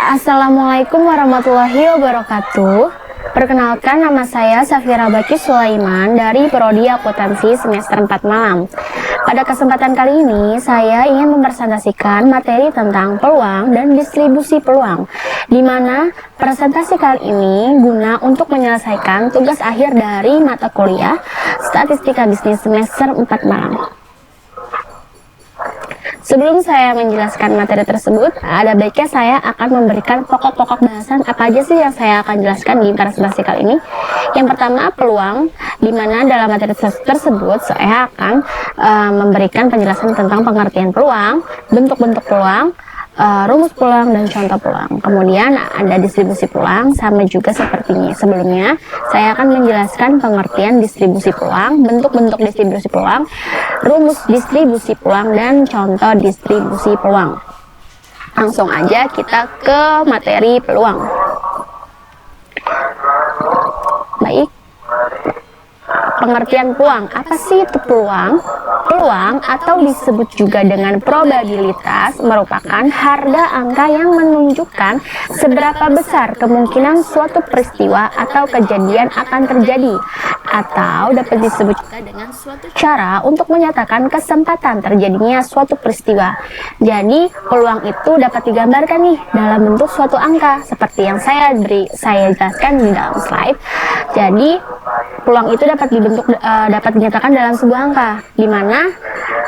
Assalamualaikum warahmatullahi wabarakatuh. Perkenalkan, nama saya Safira Baki Sulaiman dari Prodi Akuntansi semester 4 Malam. Pada kesempatan kali ini, saya ingin mempresentasikan materi tentang peluang dan distribusi peluang, di mana presentasi kali ini guna untuk menyelesaikan tugas akhir dari mata kuliah Statistika Bisnis semester 4 Malam. Sebelum saya menjelaskan materi tersebut, ada baiknya saya akan memberikan pokok-pokok bahasan apa aja sih yang saya akan jelaskan di presentasi kali ini. Yang pertama, peluang, di mana dalam materi tersebut saya akan memberikan penjelasan tentang pengertian peluang, bentuk-bentuk peluang, rumus peluang, dan contoh peluang. Kemudian ada distribusi peluang, sama juga sepertinya sebelumnya. Saya akan menjelaskan pengertian distribusi peluang, bentuk-bentuk distribusi peluang, rumus distribusi peluang, dan contoh distribusi peluang. Langsung aja kita ke materi peluang. Baik. Pengertian peluang, apa sih itu peluang? Peluang atau disebut juga dengan probabilitas merupakan harga angka yang menunjukkan seberapa besar kemungkinan suatu peristiwa atau kejadian akan terjadi, atau dapat disebut juga dengan suatu cara untuk menyatakan kesempatan terjadinya suatu peristiwa. Jadi peluang itu dapat digambarkan nih dalam bentuk suatu angka seperti yang saya jelaskan di dalam slide. Jadi peluang itu dapat dinyatakan dalam sebuah angka, di mana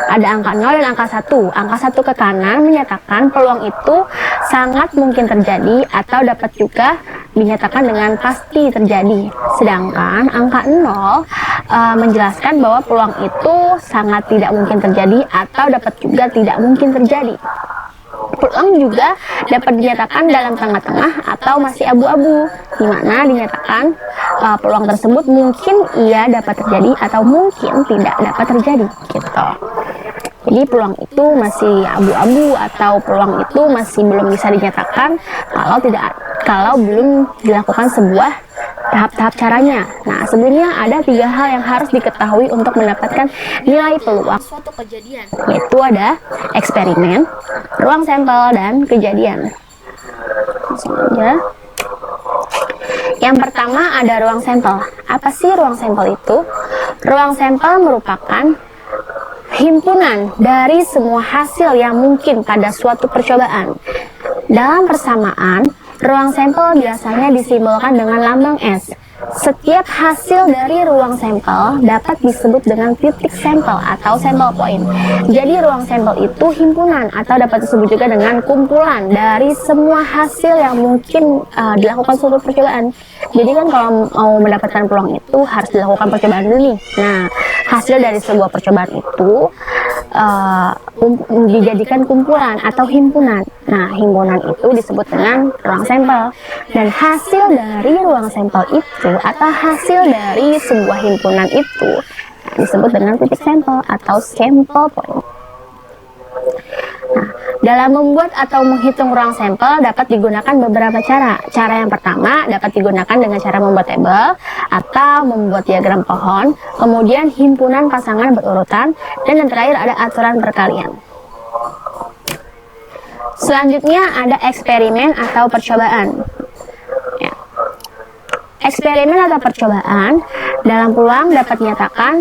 ada angka 0 dan angka 1. Angka 1 ke kanan menyatakan peluang itu sangat mungkin terjadi atau dapat juga dinyatakan dengan pasti terjadi. Sedangkan angka 0 menjelaskan bahwa peluang itu sangat tidak mungkin terjadi atau dapat juga tidak mungkin terjadi. Peluang juga dapat dinyatakan dalam tengah-tengah atau masih abu-abu, di mana dinyatakan peluang tersebut mungkin ia dapat terjadi atau mungkin tidak dapat terjadi, gitu. Jadi peluang itu masih abu-abu atau peluang itu masih belum bisa dinyatakan kalau belum dilakukan sebuah tahap-tahap caranya. Nah, sebelumnya ada 3 hal yang harus diketahui untuk mendapatkan nilai peluang suatu kejadian, yaitu ada eksperimen, ruang sampel, dan kejadian. Langsung aja. Yang pertama ada ruang sampel. Apa sih ruang sampel itu? Ruang sampel merupakan himpunan dari semua hasil yang mungkin pada suatu percobaan. Dalam persamaan, ruang sampel biasanya disimbolkan dengan lambang S. Setiap hasil dari ruang sampel dapat disebut dengan titik sampel atau sampel point. Jadi ruang sampel itu himpunan atau dapat disebut juga dengan kumpulan dari semua hasil yang mungkin dilakukan suatu percobaan. Jadi kan kalau mau mendapatkan peluang itu harus dilakukan percobaan dulu nih. Nah, hasil dari sebuah percobaan itu dijadikan kumpulan atau himpunan. Nah, himpunan itu disebut dengan ruang sampel. Dan hasil dari ruang sampel itu atau hasil dari sebuah himpunan itu disebut dengan titik sampel atau sampel point. Nah, dalam membuat atau menghitung ruang sampel dapat digunakan beberapa cara. Cara yang pertama dapat digunakan dengan cara membuat tabel atau membuat diagram pohon, kemudian himpunan pasangan berurutan, dan yang terakhir ada aturan perkalian. Selanjutnya ada eksperimen atau percobaan. Ya. Eksperimen atau percobaan dalam peluang dapat dinyatakan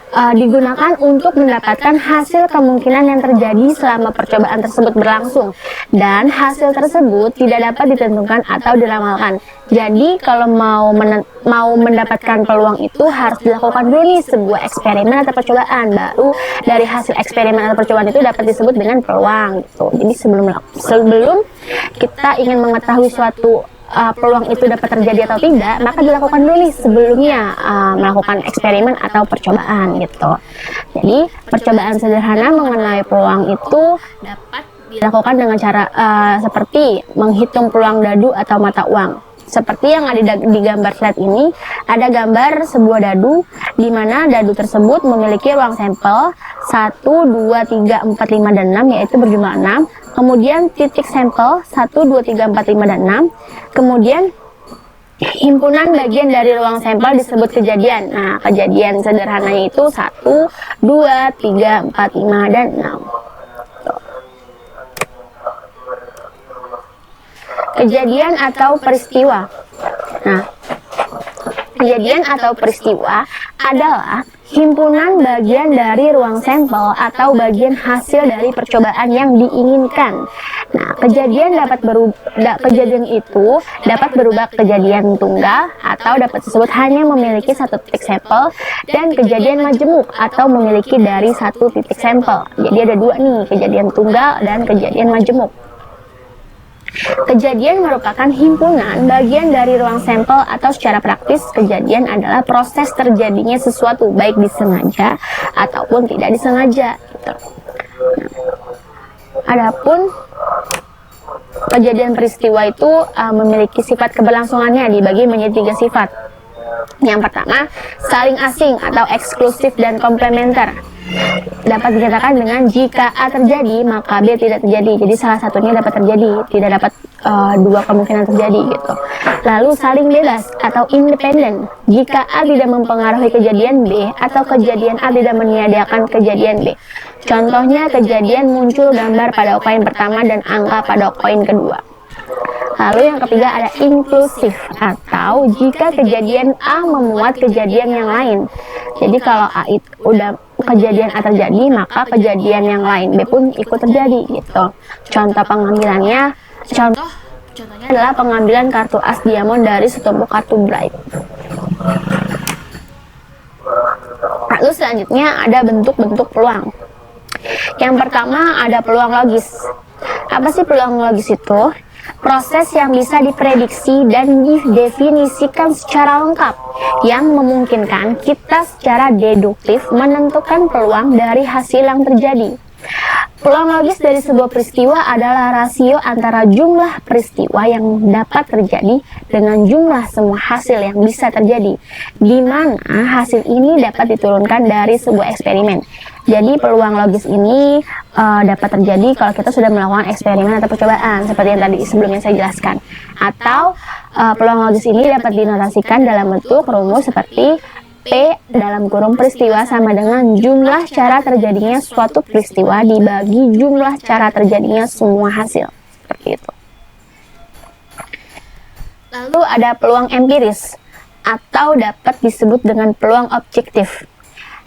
digunakan untuk mendapatkan hasil kemungkinan yang terjadi selama percobaan tersebut berlangsung, dan hasil tersebut tidak dapat ditentukan atau diramalkan. Jadi kalau mau mendapatkan peluang itu harus dilakukan dulu nih sebuah eksperimen atau percobaan, baru dari hasil eksperimen atau percobaan itu dapat disebut dengan peluang, gitu. Jadi sebelum kita ingin mengetahui suatu peluang itu dapat terjadi atau tidak, maka dilakukan dulu nih sebelumnya melakukan eksperimen atau percobaan, gitu. Jadi percobaan sederhana mengenai peluang itu dapat dilakukan dengan cara seperti menghitung peluang dadu atau mata uang. Seperti yang ada di gambar slide ini, ada gambar sebuah dadu di mana dadu tersebut memiliki ruang sampel 1, 2, 3, 4, 5, dan 6, yaitu berjumlah 6. Kemudian titik sampel 1, 2, 3, 4, 5, dan 6. Kemudian himpunan bagian dari ruang sampel disebut kejadian. Nah, kejadian sederhananya itu 1, 2, 3, 4, 5, dan 6. Kejadian atau peristiwa. Nah, kejadian atau peristiwa adalah himpunan bagian dari ruang sampel atau bagian hasil dari percobaan yang diinginkan. Nah, kejadian itu dapat berubah kejadian tunggal atau dapat disebut hanya memiliki satu titik sampel, dan kejadian majemuk atau memiliki dari satu titik sampel. Jadi ada dua nih, kejadian tunggal dan kejadian majemuk. Kejadian merupakan himpunan bagian dari ruang sampel atau secara praktis kejadian adalah proses terjadinya sesuatu baik disengaja ataupun tidak disengaja gitu. Adapun kejadian peristiwa itu memiliki sifat keberlangsungannya dibagi menjadi 3 sifat. Yang pertama, saling asing atau eksklusif dan komplementer. Dapat dikatakan dengan jika A terjadi maka B tidak terjadi. Jadi salah satunya dapat terjadi, tidak dapat dua kemungkinan terjadi gitu. Lalu saling bebas atau independen. Jika A tidak mempengaruhi kejadian B atau kejadian A tidak meniadakan kejadian B. Contohnya kejadian muncul gambar pada koin pertama dan angka pada koin kedua. Lalu yang ketiga ada inklusif atau jika kejadian A memuat kejadian yang lain. Jadi kalau A itu udah kejadian A terjadi maka kejadian yang lain B pun ikut terjadi gitu. Contohnya adalah pengambilan kartu as diamond dari setumpuk kartu bright. Lalu selanjutnya ada bentuk-bentuk peluang. Yang pertama ada peluang logis. Apa sih peluang logis itu? Proses yang bisa diprediksi dan didefinisikan secara lengkap yang memungkinkan kita secara deduktif menentukan peluang dari hasil yang terjadi. Peluang logis dari sebuah peristiwa adalah rasio antara jumlah peristiwa yang dapat terjadi dengan jumlah semua hasil yang bisa terjadi, di mana hasil ini dapat diturunkan dari sebuah eksperimen. Jadi peluang logis ini dapat terjadi kalau kita sudah melakukan eksperimen atau percobaan seperti yang tadi sebelumnya saya jelaskan. Atau peluang logis ini dapat dinotasikan dalam bentuk rumus seperti P dalam kurung peristiwa sama dengan jumlah cara terjadinya suatu peristiwa dibagi jumlah cara terjadinya semua hasil. Seperti itu. Lalu ada peluang empiris atau dapat disebut dengan peluang objektif.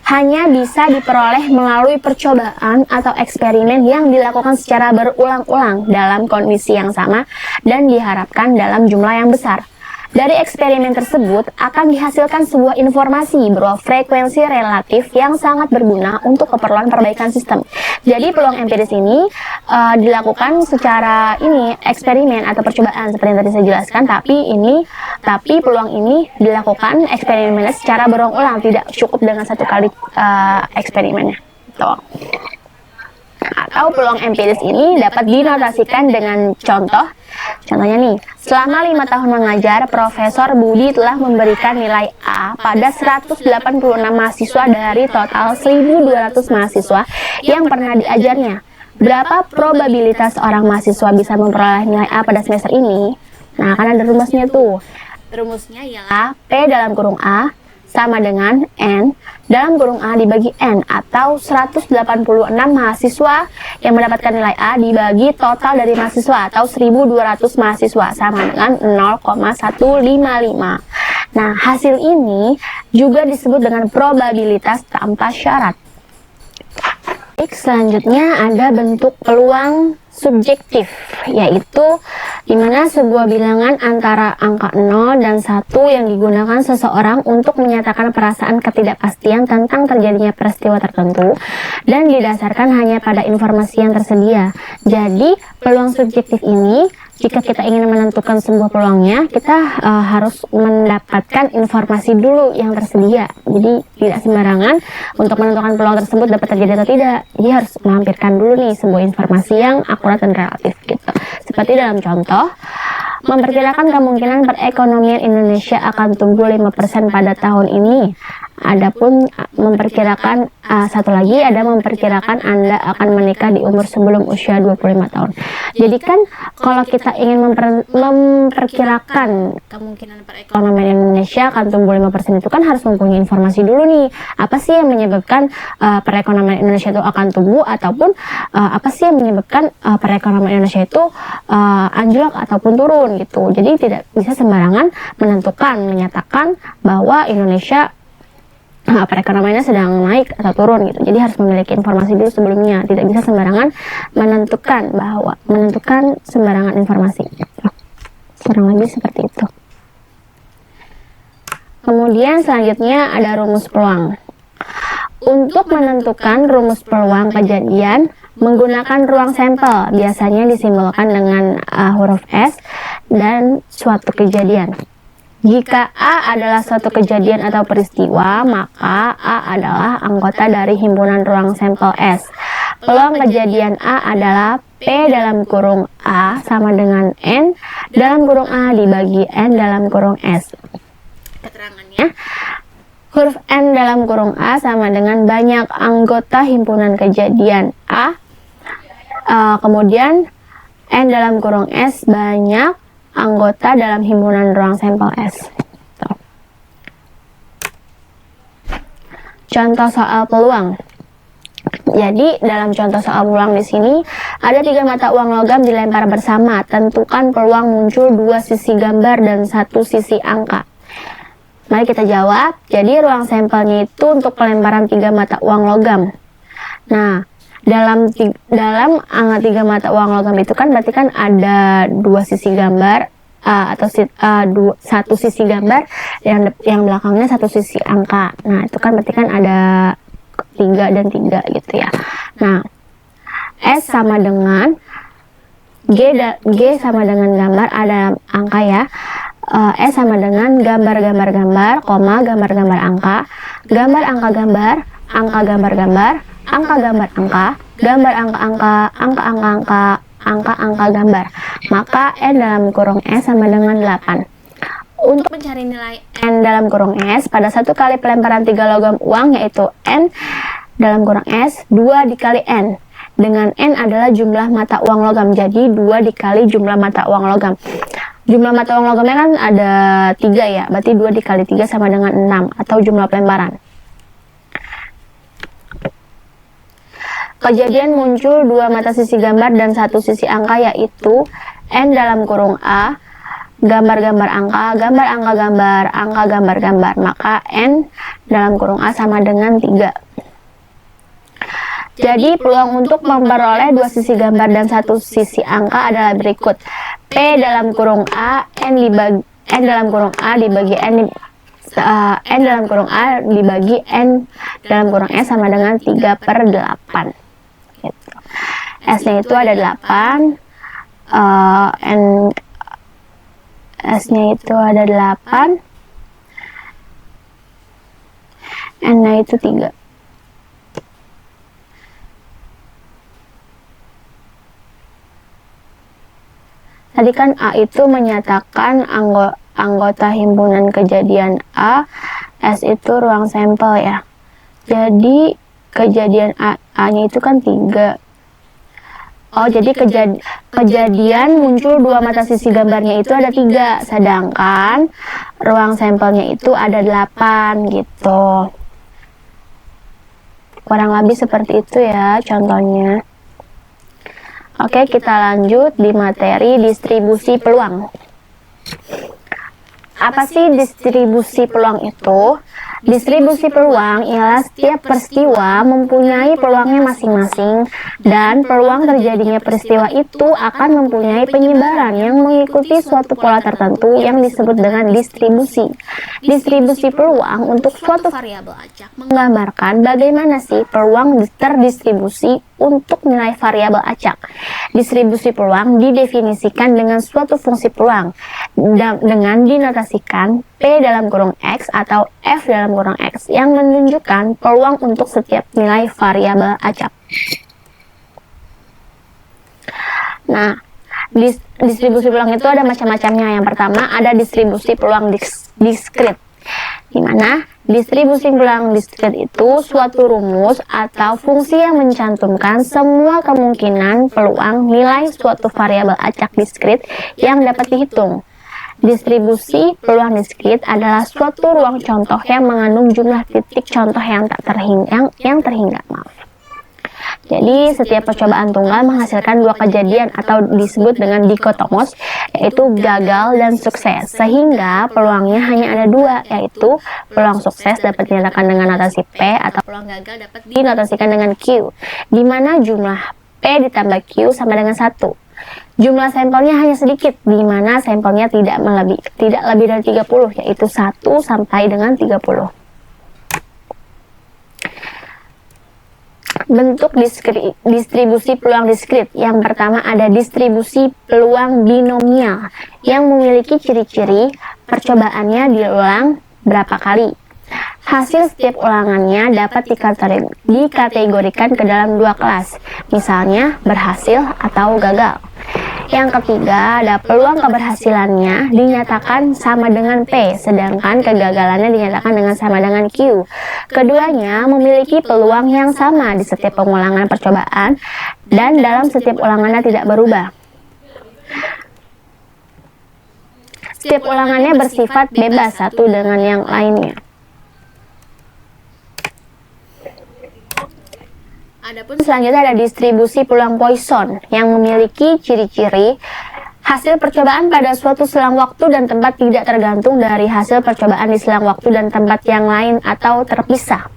Hanya bisa diperoleh melalui percobaan atau eksperimen yang dilakukan secara berulang-ulang dalam kondisi yang sama dan diharapkan dalam jumlah yang besar. Dari eksperimen tersebut akan dihasilkan sebuah informasi berupa frekuensi relatif yang sangat berguna untuk keperluan perbaikan sistem. Jadi peluang empiris ini dilakukan secara eksperimen atau percobaan seperti yang tadi saya jelaskan, tapi peluang ini dilakukan eksperimennya secara berulang-ulang, tidak cukup dengan satu kali eksperimennya. Atau peluang empiris ini dapat dinotasikan dengan contohnya nih, selama 5 tahun mengajar, Profesor Budi telah memberikan nilai A pada 186 mahasiswa dari total 1.200 mahasiswa yang pernah diajarnya. Berapa probabilitas seorang mahasiswa bisa memperoleh nilai A pada semester ini? Nah, kan ada rumusnya tuh. Rumusnya ialah P dalam kurung A sama dengan N dalam kurung A dibagi N, atau 186 mahasiswa yang mendapatkan nilai A dibagi total dari mahasiswa atau 1.200 mahasiswa sama dengan 0,155. Nah, hasil ini juga disebut dengan probabilitas tanpa syarat. Baik, selanjutnya ada bentuk peluang subjektif, yaitu dimana sebuah bilangan antara angka 0 dan 1 yang digunakan seseorang untuk menyatakan perasaan ketidakpastian tentang terjadinya peristiwa tertentu dan didasarkan hanya pada informasi yang tersedia. Jadi peluang subjektif ini, jika kita ingin menentukan sebuah peluangnya, kita harus mendapatkan informasi dulu yang tersedia. Jadi tidak sembarangan untuk menentukan peluang tersebut dapat terjadi atau tidak. Jadi harus melampirkan dulu nih sebuah informasi yang akurat dan relatif gitu. Seperti dalam contoh, memperkirakan kemungkinan perekonomian Indonesia akan tumbuh 5% pada tahun ini. Adapun memperkirakan satu lagi ada memperkirakan Anda akan menikah di umur sebelum usia 25 tahun. Jadi kan kalau kita ingin memperkirakan kemungkinan perekonomian Indonesia akan tumbuh 5% itu kan harus mempunyai informasi dulu nih. Apa sih yang menyebabkan perekonomian Indonesia itu akan tumbuh, ataupun apa sih yang menyebabkan perekonomian Indonesia itu anjlok ataupun turun gitu. Jadi tidak bisa sembarangan menyatakan bahwa Indonesia perekonomiannya sedang naik atau turun gitu. Jadi harus memiliki informasi dulu sebelumnya. Tidak bisa sembarangan menentukan sembarangan informasi. Kurang lebih seperti itu. Kemudian selanjutnya ada rumus peluang. Untuk menentukan rumus peluang kejadian menggunakan ruang sampel, biasanya disimbolkan dengan huruf S dan suatu kejadian. Jika A adalah suatu kejadian atau peristiwa, maka A adalah anggota dari himpunan ruang sampel S. Peluang kejadian A adalah P dalam kurung A sama dengan N dalam kurung A dibagi N dalam kurung S. Keterangannya, huruf N dalam kurung A sama dengan banyak anggota himpunan kejadian A. Kemudian N dalam kurung S banyak anggota dalam himpunan ruang sampel S. Contoh soal peluang. Jadi dalam contoh soal peluang di sini ada 3 mata uang logam dilempar bersama. Tentukan peluang muncul 2 sisi gambar dan 1 sisi angka. Mari kita jawab. Jadi ruang sampelnya itu untuk pelemparan 3 mata uang logam. Nah, dalam 3 mata uang logam itu kan berarti kan ada 2 sisi gambar atau 1 sisi gambar yang belakangnya 1 sisi angka. Nah, itu kan berarti kan ada 3 dan 3 gitu ya. Nah, S sama dengan G sama dengan gambar ada angka ya. S sama dengan gambar, koma, gambar angka, gambar angka gambar, angka gambar gambar, angka gambar angka, gambar angka-angka, angka-angka-angka, angka-angka gambar. Maka N dalam kurung S sama dengan 8. Untuk mencari nilai N dalam kurung S pada satu kali pelemparan 3 logam uang, yaitu N dalam kurung S 2 dikali N. Dengan N adalah jumlah mata uang logam, jadi 2 dikali jumlah mata uang logam. Jumlah mata uang logamnya kan ada 3 ya, berarti 2 dikali 3 sama dengan 6 atau jumlah pelemparan. Kejadian muncul 2 mata sisi gambar dan 1 sisi angka, yaitu N dalam kurung A, gambar-gambar angka, gambar angka gambar, angka gambar gambar. Maka N dalam kurung A sama dengan 3. Jadi peluang untuk memperoleh 2 sisi gambar dan 1 sisi angka adalah berikut. P dalam kurung A, N dalam kurung A dibagi N dalam kurung A dibagi N dalam kurung S sama dengan 3/8. Gitu. S-nya itu ada 8, S-nya itu ada 8, N-nya itu 3. Tadi kan A itu menyatakan anggota himpunan kejadian A, S itu ruang sampel ya. Jadi kejadian A-nya itu kan 3. Oh, jadi kejadian muncul 2 mata sisi gambarnya itu ada 3, sedangkan ruang sampelnya itu ada 8 gitu. Kurang lebih seperti itu ya contohnya. Oke, kita lanjut di materi distribusi peluang. Apa sih distribusi peluang itu? Distribusi peluang ialah setiap peristiwa mempunyai peluangnya masing-masing, dan peluang terjadinya peristiwa itu akan mempunyai penyebaran yang mengikuti suatu pola tertentu yang disebut dengan distribusi. Distribusi peluang untuk suatu variabel acak menggambarkan bagaimana sih peluang terdistribusi untuk nilai variabel acak. Distribusi peluang didefinisikan dengan suatu fungsi peluang dengan dinotasikan P dalam kurung X atau F dalam kurung X yang menunjukkan peluang untuk setiap nilai variabel acak. Nah, distribusi peluang itu ada macam-macamnya. Yang pertama ada distribusi peluang diskrit, di mana Distribusi peluang diskrit itu suatu rumus atau fungsi yang mencantumkan semua kemungkinan peluang nilai suatu variabel acak diskrit yang dapat dihitung. Distribusi peluang diskrit adalah suatu ruang contoh yang mengandung jumlah titik contoh yang terhingga. Jadi, setiap percobaan tunggal menghasilkan dua kejadian atau disebut dengan dikotomos, yaitu gagal dan sukses. Sehingga peluangnya hanya ada dua, yaitu peluang sukses dapat dinyatakan dengan notasi P atau peluang gagal dapat dinotasikan dengan Q, di mana jumlah P ditambah Q sama dengan 1. Jumlah sampelnya hanya sedikit, di mana sampelnya tidak lebih dari 30, yaitu 1 sampai dengan 30. Bentuk distribusi peluang diskrit. Yang pertama ada distribusi peluang binomial yang memiliki ciri-ciri percobaannya diulang berapa kali. Hasil setiap ulangannya dapat dikategorikan ke dalam dua kelas, misalnya berhasil atau gagal. Yang ketiga, ada peluang keberhasilannya dinyatakan sama dengan P, sedangkan kegagalannya dinyatakan dengan sama dengan Q. Keduanya memiliki peluang yang sama di setiap pengulangan percobaan dan dalam setiap ulangannya tidak berubah. Setiap ulangannya bersifat bebas satu dengan yang lainnya. Adapun selanjutnya ada distribusi peluang Poisson yang memiliki ciri-ciri hasil percobaan pada suatu selang waktu dan tempat tidak tergantung dari hasil percobaan di selang waktu dan tempat yang lain atau terpisah.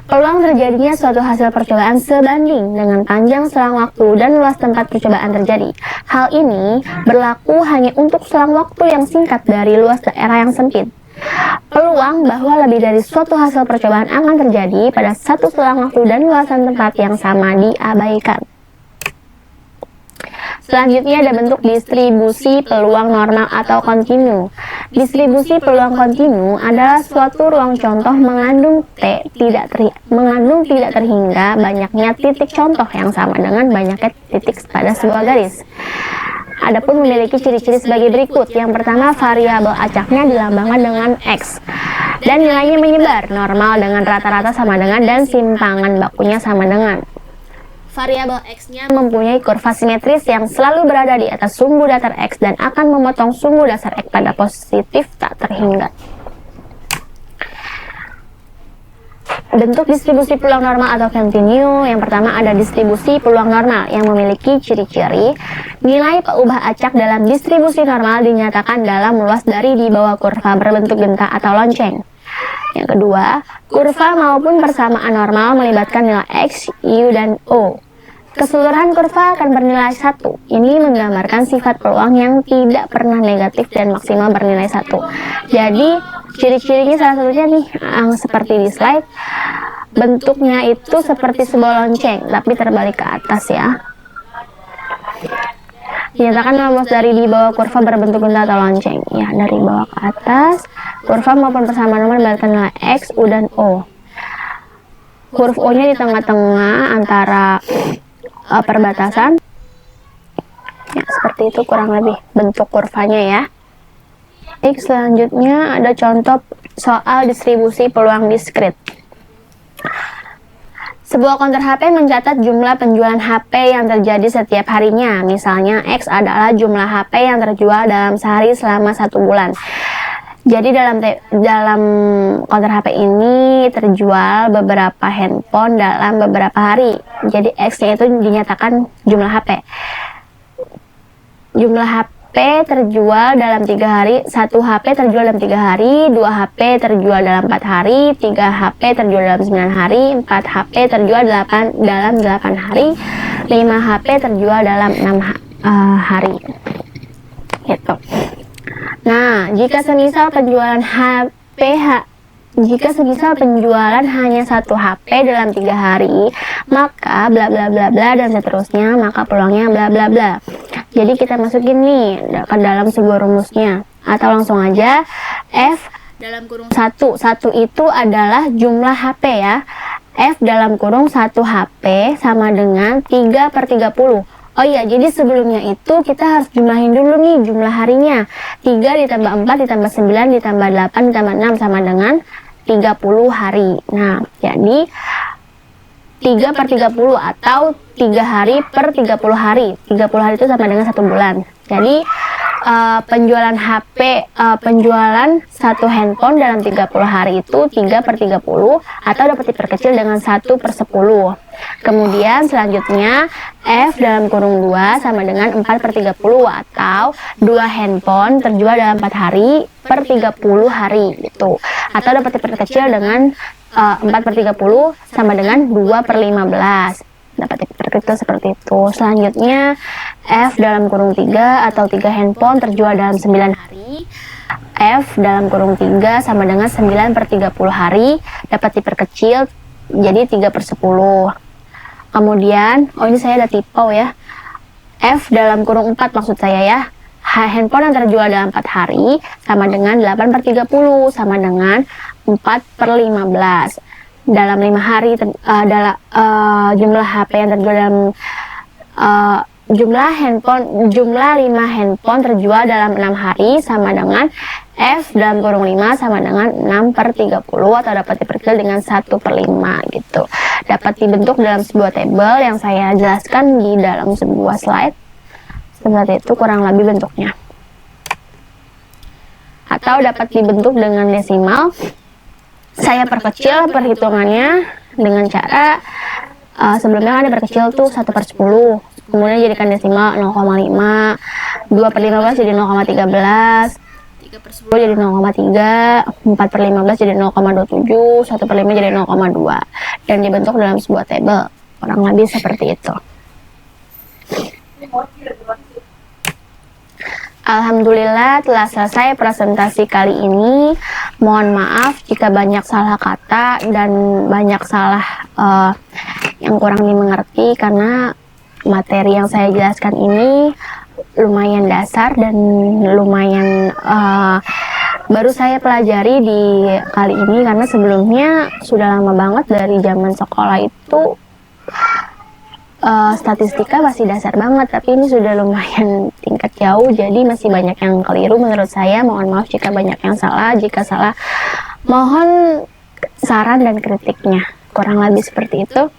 Peluang terjadinya suatu hasil percobaan sebanding dengan panjang selang waktu dan luas tempat percobaan terjadi. Hal ini berlaku hanya untuk selang waktu yang singkat dari luas daerah yang sempit. Peluang bahwa lebih dari suatu hasil percobaan akan terjadi pada satu selang waktu dan luasan tempat yang sama diabaikan. Selanjutnya ada bentuk distribusi peluang normal atau kontinu. Distribusi peluang kontinu adalah suatu ruang contoh mengandung tidak terhingga banyaknya titik contoh yang sama dengan banyaknya titik pada sebuah garis. Adapun memiliki ciri-ciri sebagai berikut. Yang pertama, variabel acaknya dilambangkan dengan X dan nilainya menyebar, normal dengan rata-rata sama dengan dan simpangan bakunya sama dengan. Variabel X-nya mempunyai kurva simetris yang selalu berada di atas sumbu datar X dan akan memotong sumbu dasar X pada positif tak terhingga. Bentuk distribusi peluang normal atau kontinu. Yang pertama ada distribusi peluang normal yang memiliki ciri-ciri nilai peubah acak dalam distribusi normal dinyatakan dalam luas dari di bawah kurva berbentuk genta atau lonceng. Yang kedua, kurva maupun persamaan normal melibatkan nilai X, Y, dan O. Keseluruhan kurva akan bernilai 1. Ini menggambarkan sifat peluang yang tidak pernah negatif dan maksimal bernilai 1. Jadi, ciri-cirinya salah satunya nih, seperti di slide. Bentuknya itu seperti sebuah lonceng, tapi terbalik ke atas ya. Dinyatakan luas dari di bawah kurva berbentuk genta atau lonceng. Ya, dari bawah ke atas, kurva maupun persamaan normal melibatkan nilai X, U, dan O. Huruf O-nya di tengah-tengah antara perbatasan. Ya, seperti itu kurang lebih bentuk kurvanya ya. Baik, selanjutnya ada contoh soal distribusi peluang diskrit. Sebuah konter HP mencatat jumlah penjualan HP yang terjadi setiap harinya. Misalnya X adalah jumlah HP yang terjual dalam sehari selama 1 bulan. Jadi dalam konter HP ini terjual beberapa handphone dalam beberapa hari. Jadi X-nya itu dinyatakan jumlah HP. Jumlah HP terjual dalam 3 hari, 1 HP terjual dalam 3 hari, 2 HP terjual dalam 4 hari, 3 HP terjual dalam 9 hari, 4 HP terjual dalam 8 hari, 5 HP terjual dalam 6 hari. Gitu. Nah, jika semisal penjualan hanya 1 HP dalam 3 hari, maka bla bla bla bla dan seterusnya, maka peluangnya bla bla bla. Jadi kita masukin nih ke dalam sebuah rumusnya, atau langsung aja F dalam kurung 1 itu adalah jumlah HP ya. F dalam kurung 1 HP sama dengan 3/30. Oh iya, jadi sebelumnya itu kita harus jumlahin dulu nih jumlah harinya. 3 ditambah 4 ditambah 9 ditambah 8 ditambah 6 sama dengan 30 hari. Nah, jadi 3/30 atau 3 hari per 30 hari. 30 hari itu sama dengan 1 bulan. Jadi penjualan penjualan satu handphone dalam 30 hari itu 3/30 atau dapat diperkecil dengan 1/10. Kemudian selanjutnya F dalam kurung 2 sama dengan 4/30 atau 2 handphone terjual dalam 4 hari per 30 hari gitu. Atau dapat diperkecil dengan 4/30 sama dengan 2/15. Dapat diperkecil seperti itu. Selanjutnya F dalam kurung 3 atau 3 handphone terjual dalam 9 hari. F dalam kurung 3 sama dengan 9/30 hari dapat diperkecil jadi 3/10. Kemudian, ini saya ada typo ya. F dalam kurung 4 maksud saya ya. Handphone yang terjual dalam 4 hari sama dengan 8/30 sama dengan 4/15. Dalam 5 hari jumlah HP yang terjual dalam jumlah 5 handphone terjual dalam 6 hari sama dengan F dalam kurung 5 sama dengan 6/30 atau dapat diperkecil dengan 1/5 gitu. Dapat dibentuk dalam sebuah tabel yang saya jelaskan di dalam sebuah slide. Seperti itu kurang lebih bentuknya. Atau dapat dibentuk dengan desimal. Saya perkecil perhitungannya dengan cara sebelumnya kan diperkecil tuh 1/10, kemudian jadikan desimal 0,5, 2/15 jadi 0,13, 3/10 jadi 0,3, 4/15 jadi 0,27, 1/5 jadi 0,2, dan dibentuk dalam sebuah tabel. Kurang lebih seperti itu. Alhamdulillah telah selesai presentasi kali ini. Mohon maaf jika banyak salah kata dan banyak salah yang kurang dimengerti karena materi yang saya jelaskan ini lumayan dasar dan lumayan baru saya pelajari di kali ini karena sebelumnya sudah lama banget dari zaman sekolah itu statistika masih dasar banget, tapi ini sudah lumayan tingkat jauh, jadi masih banyak yang keliru menurut saya. Mohon maaf jika banyak yang salah, jika salah mohon saran dan kritiknya. Kurang lebih seperti itu.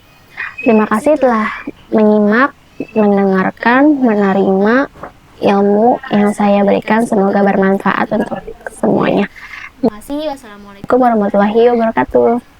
Terima kasih telah menyimak, mendengarkan, menerima ilmu yang saya berikan, semoga bermanfaat untuk semuanya. Terima kasih. Wassalamualaikum warahmatullahi wabarakatuh.